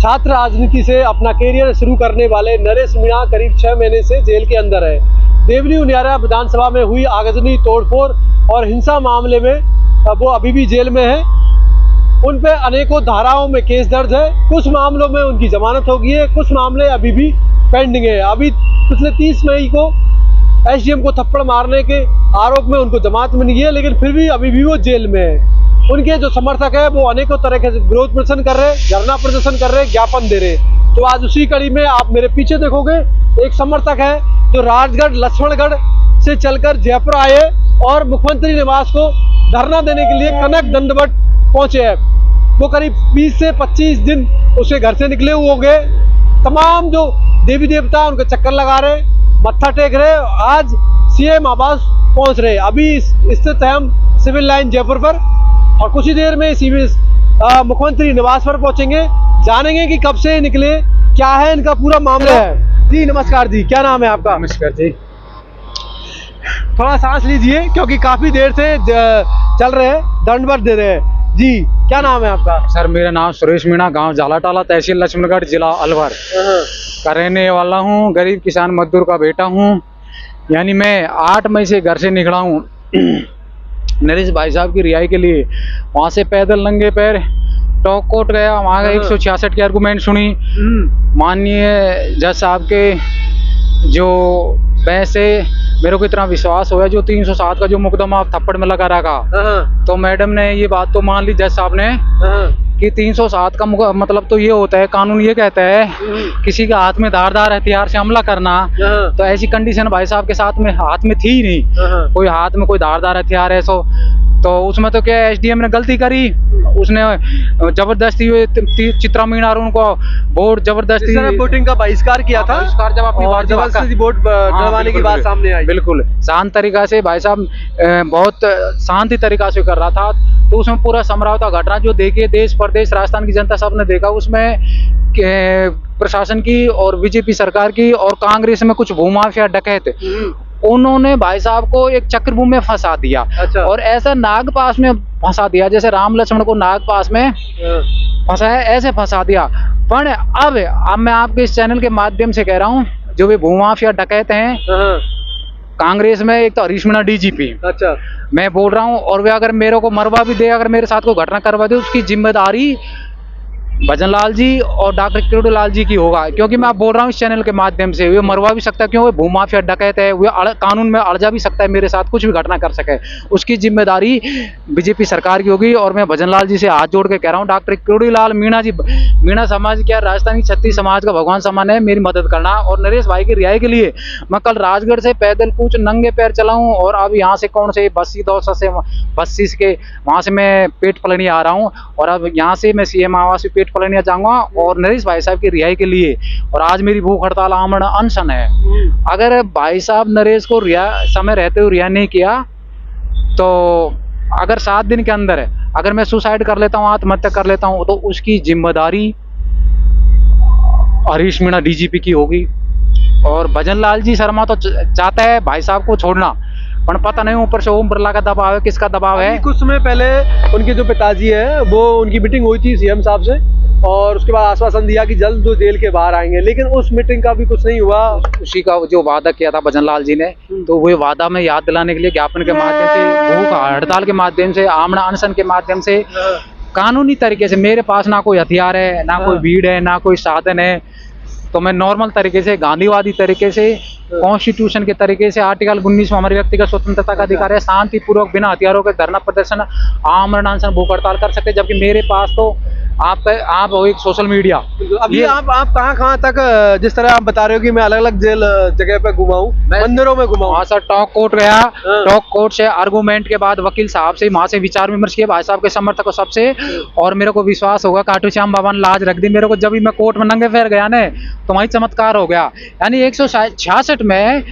छात्र राजनीति से अपना कैरियर शुरू करने वाले नरेश मीणा करीब 6 महीने से जेल के अंदर है। देवनी उनियारा विधानसभा में हुई आगजनी, तोड़फोड़ और हिंसा मामले में वो अभी भी जेल में है। उन पे अनेकों धाराओं में केस दर्ज है। कुछ मामलों में उनकी जमानत हो गई है, कुछ मामले अभी भी पेंडिंग है। अभी पिछले 30 मई को एसडीएम को थप्पड़ मारने के आरोप में उनको जमानत मिली है, लेकिन फिर भी अभी भी वो जेल में है। उनके जो समर्थक है वो अनेकों तरह के विरोध प्रदर्शन कर रहे, धरना प्रदर्शन कर रहे, ज्ञापन दे रहे। तो आज उसी कड़ी में आप मेरे पीछे देखोगे एक समर्थक है जो राजगढ़ लक्ष्मणगढ़ से चलकर जयपुर आए और मुख्यमंत्री निवास को धरना देने के लिए कनक दंडवत पहुंचे हैं। वो करीब 20 से 25 दिन उसके घर से निकले हुए हो गए। तमाम जो देवी देवता उनके चक्कर लगा रहे, मत्था टेक रहे, आज सीएम आवास पहुंच रहे। अभी स्थित है हम सिविल लाइन जयपुर पर और कुछ ही देर में मुख्यमंत्री निवास पर पहुंचेंगे। जानेंगे कि कब से निकले, क्या है इनका पूरा मामला है। जी नमस्कार जी, क्या नाम है आपका? नमस्कार जी। थोड़ा सांस लीजिए क्योंकि काफी देर से चल रहे हैं, दंडवत दे रहे हैं। जी क्या नाम है आपका? सर मेरा नाम सुरेश मीणा, गांव झालाटाला, तहसील लक्ष्मणगढ़, जिला अलवर का रहने वाला हूं। गरीब किसान मजदूर का बेटा हूं। यानी मैं 8 मई से घर से निकला हूं नरेश भाई साहब की रिहाई के लिए। वहां से पैदल नंगे पैर टॉक कोर्ट गया, वहां 166 की आर्गूमेंट सुनी। माननीय जज साहब के जो बहस है, मेरे को इतना विश्वास हुआ जो 307 का जो मुकदमा थप्पड़ में लगा रखा, तो मैडम ने ये बात तो मान ली जज साहब ने कि 307 का मतलब तो ये होता है, कानून ये कहता है किसी के हाथ में धारदार हथियार से हमला करना। तो ऐसी कंडीशन भाई साहब के साथ में हाथ में थी नहीं, कोई हाथ में कोई धारदार हथियार है तो उसमें तो क्या एसडीएम ने गलती करी। उसने जबरदस्ती चित्रा मीणा और उनको वोट जबरदस्ती वोटिंग का बहिष्कार किया था। बहिष्कार जब अपनी जबरदस्ती वोट डलवाने की बात सामने आई। बिल्कुल शांत तरीका से भाई साहब बहुत शांति तरीका से कर रहा था। तो उसमें पूरा समझौता घटना जो देखे, देश प्रदेश राजस्थान की जनता सब ने देखा। उसमें प्रशासन की और बीजेपी सरकार की और कांग्रेस में कुछ भूमाफिया डकैत, उन्होंने भाई साहब को एक चक्रव्यूह में फंसा दिया। अच्छा। और ऐसा नाग पास में फंसा दिया जैसे राम लक्ष्मण को नाग पास में फंसा है, ऐसे फंसा दिया। पर अब मैं आपके इस चैनल के माध्यम से कह रहा हूँ, जो भी भूमाफिया डकैत हैं कांग्रेस में, एक तो हरीश मीणा डीजीपी, अच्छा, मैं बोल रहा हूँ, और वे अगर मेरे को मरवा भी दे, अगर मेरे साथ कोई घटना करवा दे, उसकी जिम्मेदारी भजन लाल जी और डॉक्टर किरोड़ी लाल जी की होगा। क्योंकि मैं आप बोल रहा हूँ इस चैनल के माध्यम से, वे मरवा भी सकता है, क्यों? वो भूमाफिया डकैत है, वे कानून में अड़जा भी सकता है, मेरे साथ कुछ भी घटना कर सके। उसकी जिम्मेदारी बीजेपी सरकार की होगी। और मैं भजन लाल जी से हाथ जोड़ के कह रहा हूँ, डॉक्टर किरोड़ी लाल मीणा जी, मीणा समाज क्या राजस्थान की छत्तीस समाज का भगवान समान है, मेरी मदद करना। और नरेश भाई की रिहाई के लिए मैं कल राजगढ़ से पैदल कूच नंगे पैर चला हूँ, और अब यहाँ से कौन से बस्सी दौसा से बस्सी के वहाँ से मैं पेट पलनिया आ रहा हूँ, और अब यहाँ से मैं सीएम आवास पेट पलनिया जाऊंगा और नरेश भाई साहब की रिहाई के लिए। और आज मेरी भूख हड़ताल आमरण अनशन है। अगर भाई साहब नरेश को समय रहते हुए रिहा नहीं किया, तो अगर 7 दिन के अंदर अगर मैं सुसाइड कर लेता हूँ, आत्महत्या कर लेता हूँ, तो उसकी जिम्मेदारी हरीश मीणा डीजीपी की होगी। और भजन लाल जी शर्मा तो चाहता है भाई साहब को छोड़ना, पर पता नहीं ऊपर से ओम बिरला का दबाव है, किसका दबाव है। कुछ समय पहले उनके जो पिताजी है वो उनकी मीटिंग हुई थी सीएम साहब से, और उसके बाद आश्वासन दिया कि जल्द वो जेल के बाहर आएंगे, लेकिन उस मीटिंग का भी कुछ नहीं हुआ। उसी का जो वादा किया था भजन लाल जी ने, तो वो वादा में याद दिलाने के लिए ज्ञापन के माध्यम से, भूख हड़ताल के माध्यम से, आमरण अनशन के माध्यम से, कानूनी तरीके से, मेरे पास ना कोई हथियार है, ना कोई भीड़ है, ना कोई साधन है, तो मैं नॉर्मल तरीके से, गांधीवादी तरीके से, कॉन्स्टिट्यूशन के तरीके से, आर्टिकल 19 में हमारी व्यक्तिगत स्वतंत्रता का अधिकार है, शांतिपूर्वक बिना हथियारों के धरना प्रदर्शन, आमरण अनशन, भूख हड़ताल कर सकते। जबकि मेरे पास तो आप हो एक सोशल मीडिया। अभी आप कहाँ तक, जिस तरह आप बता रहे हो कि मैं अलग अलग जेल जगह पे घुमा हूँ, मंदिरों में घुमा हूँ। हाँ सर, टॉक कोर्ट गया, टॉक कोर्ट से आर्गूमेंट के बाद वकील साहब से वहां से विचार विमर्श किया, भाई साहब के समर्थकों सबसे, और मेरे को विश्वास होगा खाटू श्याम बाबा ने लाज रख दी मेरे को। जब भी मैं कोर्ट में नंगे पैर गया ना, तो वही चमत्कार हो गया। यानी 166 में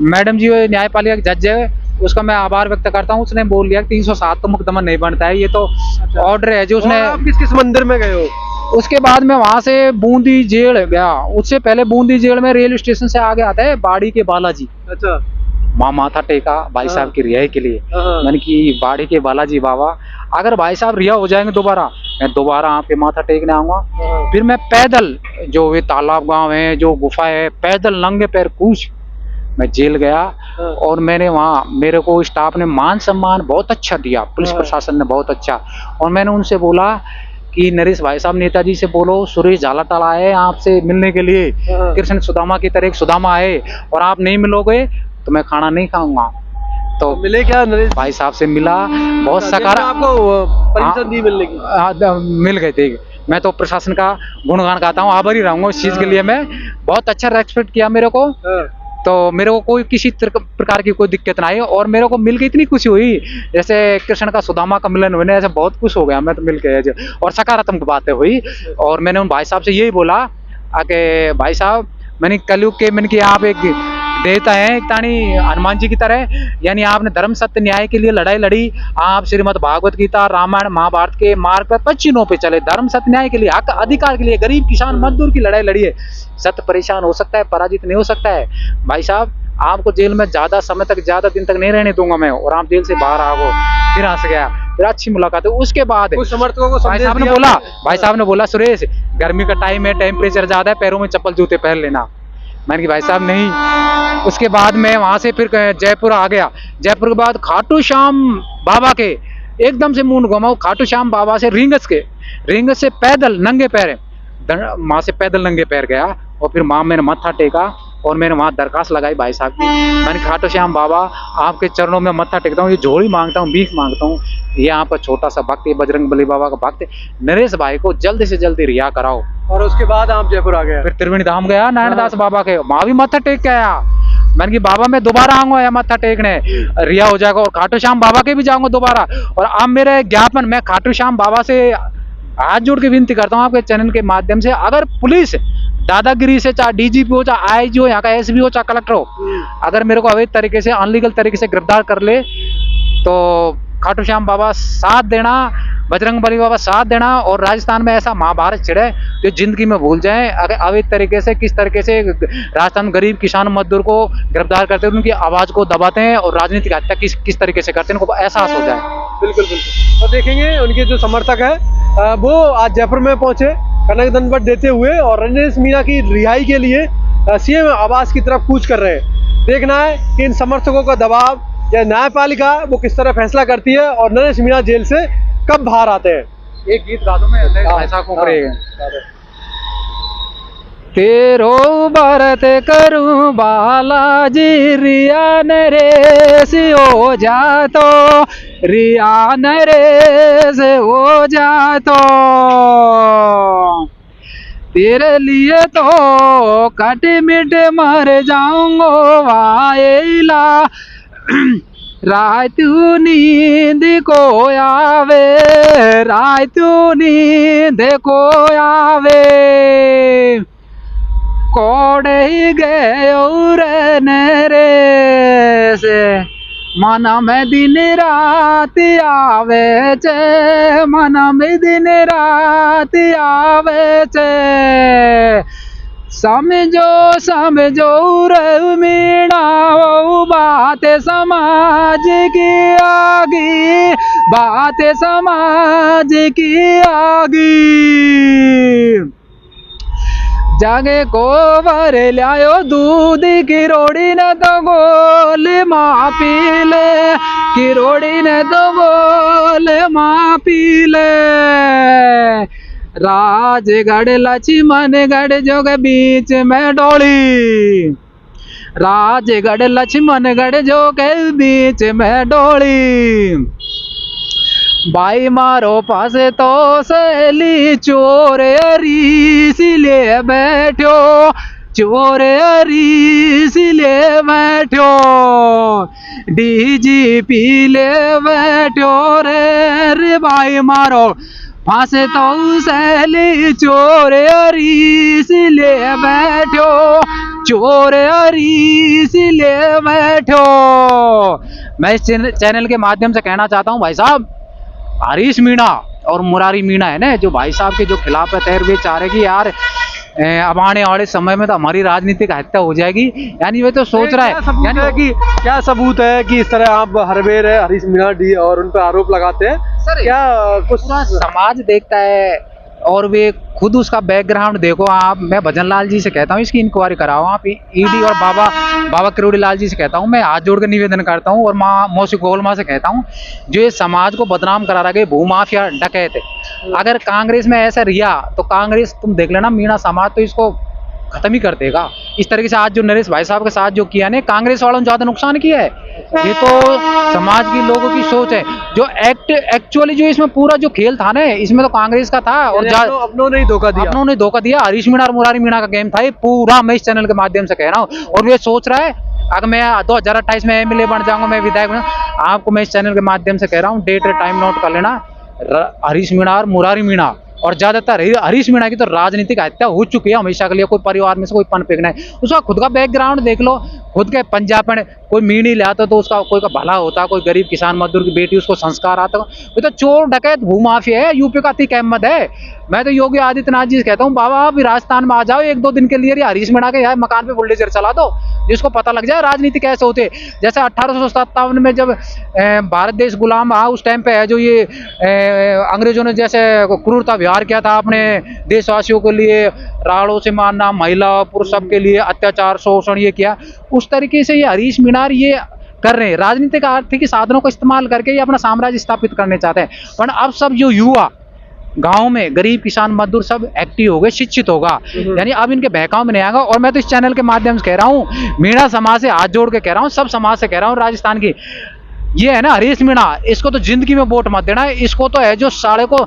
मैडम जी न्यायपालिका जज है, उसका मैं आभार व्यक्त करता हूँ। उसने बोल दिया कि 307 का मुकदमा नहीं बनता है, ये तो ऑर्डर है जो उसने। आप किस मंदिर में गए हो? उसके बाद में वहां से बूंदी जेल गया। उससे पहले बूंदी जेल में रेल स्टेशन से आगे आता है बाड़ी के बालाजी। अच्छा। माँ माथा टेका भाई साहब की रिहाई के लिए। हाँ। मैंने कि बाड़ी के बालाजी बाबा अगर भाई साहब रिहा हो जाएंगे दोबारा, मैं दोबारा आपके माथा टेकने आऊंगा। फिर मैं पैदल जो वे तालाब गांव है, जो गुफा है, पैदल नंगे पैर कूच मैं जेल गया। और मैंने वहाँ मेरे को स्टाफ ने मान सम्मान बहुत अच्छा दिया, पुलिस प्रशासन ने बहुत अच्छा। और मैंने उनसे बोला कि नरेश भाई साहब नेताजी से बोलो सुरेश झालाटाल आए आपसे मिलने के लिए, कृष्ण सुदामा की तरह एक सुदामा आए और आप नहीं मिलोगे तो मैं खाना नहीं खाऊंगा। तो मिले क्या नरेश भाई साहब से मिला, बहुत सकारा आपको परमिशन दी मिलने की? मिल गए थे। मैं तो प्रशासन का गुणगान गाता हूँ, आभारी रहूंगा इस चीज के लिए। मैं बहुत अच्छा रेस्पेक्ट किया मेरे को, तो मेरे को कोई किसी प्रकार की कोई दिक्कत ना आई। और मेरे को मिल के इतनी खुशी हुई जैसे कृष्ण का सुदामा का मिलन होने, ऐसे बहुत खुश हो गया मैं तो मिल के, और सकारात्मक बातें हुई। और मैंने उन भाई साहब से यही बोला कि भाई साहब मैंने कलयुग के मैंने कि आप एक देवता है, एक तानी हनुमान जी की तरह, यानी आपने धर्म सत्य न्याय के लिए लड़ाई लड़ी। आप श्रीमद् भागवत गीता रामायण महाभारत के मार्ग पर 25 पे चले, धर्म सत्य न्याय के लिए, हक अधिकार के लिए, गरीब किसान मजदूर की लड़ाई लड़ी है। सत्य परेशान हो सकता है, पराजित नहीं हो सकता है। भाई साहब आपको जेल में ज्यादा समय तक, ज्यादा दिन तक नहीं रहने दूंगा मैं, और आप जेल से बाहर आ गो। फिर हंस गया, फिर अच्छी मुलाकात है। उसके बाद समर्थकों को भाई साहब ने बोला, भाई साहब ने बोला सुरेश गर्मी का टाइम है, टेम्परेचर ज्यादा है, पैरों में चप्पल जूते पहन लेना। मैंने कि भाई साहब नहीं। उसके बाद मैं वहां से फिर जयपुर आ गया। जयपुर के बाद खाटू श्याम बाबा के एकदम से मुंह घुमाऊं, खाटू श्याम बाबा से रिंगस से पैदल नंगे पैर माँ से पैदल नंगे पैर गया। और फिर माँ मैंने मत्था टेका और मैंने वहां दरखास्त लगाई भाई साहब की। मैंने खाटू श्याम बाबा आपके चरणों में मत्था टेकता हूँ, ये झोली मांगता हूँ, भीख मांगता हूँ। ये यहाँ पर छोटा सा भक्त, बजरंग बली बाबा का भक्त नरेश भाई को जल्दी से जल्दी रिहा कराओ। और उसके बाद आप जयपुर आ गए? फिर त्रिवेणी धाम गया, नारायणदास बाबा के, वहां भी मत्था टेक के आया। मैंने कि बाबा मैं दोबारा आऊंगा या मत्था टेकने, रिहा हो जाएगा। और खाटू श्याम बाबा के भी जाऊंगा दोबारा। और अब मेरे ज्ञापन, मैं खाटू श्याम बाबा से हाथ जोड़ के विनती करता हूँ आपके चैनल के माध्यम से, अगर पुलिस दादागिरी से, चाहे डीजीपी हो, चाहे आईजी हो, यहाँ का एसपी हो, चाहे कलेक्टर हो, अगर मेरे को अवैध तरीके से, अनलीगल तरीके से गिरफ्तार कर ले तो खाटू श्याम बाबा साथ देना, बजरंग बली बाबा साथ देना। और राजस्थान में ऐसा महाभारत छिड़े जो जिंदगी में भूल जाए। अगर अवैध तरीके से, किस तरीके से राजस्थान में गरीब किसान मजदूर को गिरफ्तार करते हैं, उनकी आवाज को दबाते हैं और राजनीतिक हत्या किस तरीके से करते हैं, उनको एहसास हो जाए। बिल्कुल बिल्कुल। तो देखेंगे उनके जो समर्थक है वो आज जयपुर में पहुंचे कनक दंडवत देते हुए, और नरेश मीणा की रिहाई के लिए सीएम आवास की तरफ कूच कर रहे हैं। देखना है कि इन समर्थकों का दबाव या न्यायपालिका वो किस तरह फैसला करती है और नरेश मीणा जेल से कब बाहर आते हैं। एक गीत गा दो, मैं ऐसा को करेगा। तेरो भरत करूं बालाजी, रिया नरेश हो जातो, रिया नरेश हो जातो, तेरे लिए तो कट मिट मर जाऊंगो वाएला, रातू नींद को आवे, रातू नींद को आवे, कोड़े गए नरेश, मन में दिन रात आवे चे, मन में दिन रात आवे चे, समझो समझो रे मीणा वो बात समाज की आगी, बात समाज की आगी, जागे को भर लायो दूध की रोड़ी न तो गोल माँ पी ले, की रोड़ी न तो गोल माँ पी ले, राजगढ़ लक्ष्मणगढ़ जो के बीच में डोली, राजगढ़ लक्ष्मणगढ़ जो के बीच में डोली, भाई मारो पास तो सहेली चोर अरीस ले बैठो, चोर अरीस ले बैठो, डीजीपी ले बैठो रे भाई मारो फांस तो सहेली चोर अरीस ले बैठो, चोर अरीस ले बैठो। मैं इस चैनल के माध्यम से कहना चाहता हूं भाई साहब, हरीश मीणा और मुरारी मीणा है ना, जो भाई साहब के जो खिलाफ है तैर वे चाह रहे कि यार अब आने वाले समय में तो हमारी राजनीतिक हत्या हो जाएगी। यानी वे तो सोच रहा क्या सबूत है है कि क्या सबूत है कि इस तरह आप हरबेर है हरीश मीणा डी और उन पर आरोप लगाते हैं? सर, क्या कुछ पूरा समाज देखता है और वे खुद उसका बैकग्राउंड देखो आप। मैं भजन लाल जी से कहता हूँ इसकी इंक्वायरी कराओ आप। ईडी और बाबा किरोड़ी लाल जी से कहता हूँ, मैं हाथ जोड़ के निवेदन करता हूँ, और माँ मौसी गोल माँ से कहता हूँ, जो ये समाज को बदनाम करा रहा है भूमाफिया डकैत है। अगर कांग्रेस में ऐसा रिया तो कांग्रेस तुम देख लेना मीणा समाज तो इसको खत्म ही कर देगा। इस तरीके से आज जो नरेश भाई साहब के साथ जो किया ने कांग्रेस वालों ने ज्यादा नुकसान किया है। ये तो समाज की लोगों की सोच है। जो एक्चुअली जो इसमें पूरा जो खेल था ना इसमें तो कांग्रेस का था, और अपनों ने ही धोखा दिया। अपनों ने धोखा दिया। हरीश मीणा और मुरारी मीणा का गेम था ये पूरा। मैं इस चैनल के माध्यम से कह रहा हूँ, और ये सोच रहा है अगर मैं 2028 में एमएलए बन जाऊंगा, मैं विधायक बन, आपको मैं इस चैनल के माध्यम से कह रहा हूँ, डेट टाइम नोट कर लेना। हरीश मीणा और मुरारी मीणा और ज्यादातर हरीश मीणा की तो राजनीतिक हत्या हो चुकी है हमेशा के लिए। कोई परिवार में से कोई पन फेंकना है, उसका खुद का बैकग्राउंड देख लो, खुद के पंजाब में कोई मीणी ले आता तो उसका कोई का भला होता, कोई गरीब किसान मजदूर की बेटी उसको संस्कार आता। ये तो चोर डकैत भूमाफिया है, यूपी का अतीक अहमद है। मैं तो योगी आदित्यनाथ जी से कहता हूँ, बाबा आप राजस्थान में आ जाओ 1-2 दिन के लिए, हरीश मीणा के यहाँ मकान पे बुलडोजर चला दो, जिसको पता लग जाए राजनीति कैसे होते। जैसे 1857 में जब भारत देश गुलाम रहा उस टाइम पे है जो ये अंग्रेजों ने जैसे क्रूरता व्यवहार किया था अपने देशवासियों के लिए, राड़ों से मारना, महिला पुरुष सबके लिए अत्याचार शोषण ये किया, उस तरीके से ये हरीश मीणा ये कर रहे हैं। राजनीतिक आर्थिक साधनों को इस्तेमाल करके ये अपना साम्राज्य स्थापित करने चाहते हैं। पर अब सब जो युवा गांव में गरीब किसान मजदूर सब एक्टिव हो गए, शिक्षित होगा, यानी अब इनके बहकाव में नहीं आएगा। और मैं तो इस चैनल के माध्यम से कह रहा हूँ, मीणा समाज से हाथ जोड़ के कह रहा हूँ, सब समाज से कह रहा हूँ, राजस्थान की ये है ना हरीश मीणा, इसको तो जिंदगी में वोट मत देना। इसको तो है जो साले को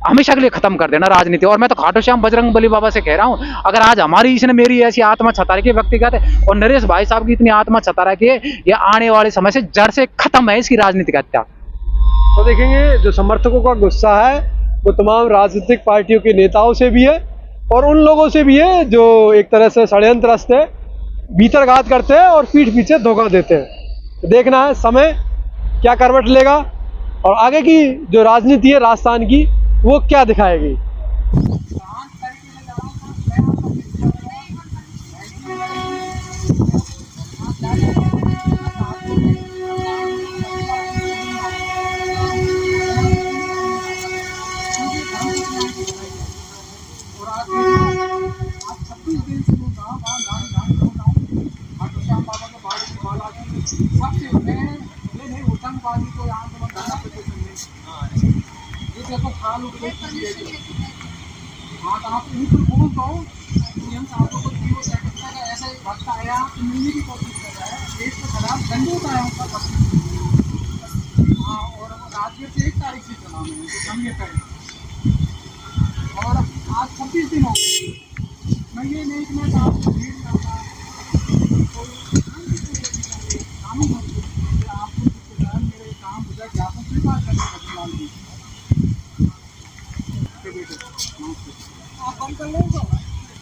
हमेशा के लिए खत्म कर देना राजनीति। और मैं तो खाटू श्याम बजरंग बली बाबा से कह रहा हूँ, अगर आज हमारी इसने मेरी ऐसी आत्मा छता रखी है व्यक्तिगत और नरेश भाई साहब की इतनी आत्मा छता रखी है, ये आने वाले समय से जड़ से खत्म है इसकी राजनीतिक हत्या। तो देखेंगे जो समर्थकों का गुस्सा है वो तमाम राजनीतिक पार्टियों के नेताओं से भी है और उन लोगों से भी है जो एक तरह से षड्यंत्रस्त है, भीतरघात करते हैं और पीठ पीछे धोखा देते हैं। तो देखना है समय क्या करवट लेगा और आगे की जो राजनीति है राजस्थान की वो क्या दिखाएगी। और आज 26 दिन हो गए, मैं ये नहीं कि मैं आपको भीड़ करता आपको मेरे काम हो जाए ज्ञापन स्वीकार करने आप बंद कर लो।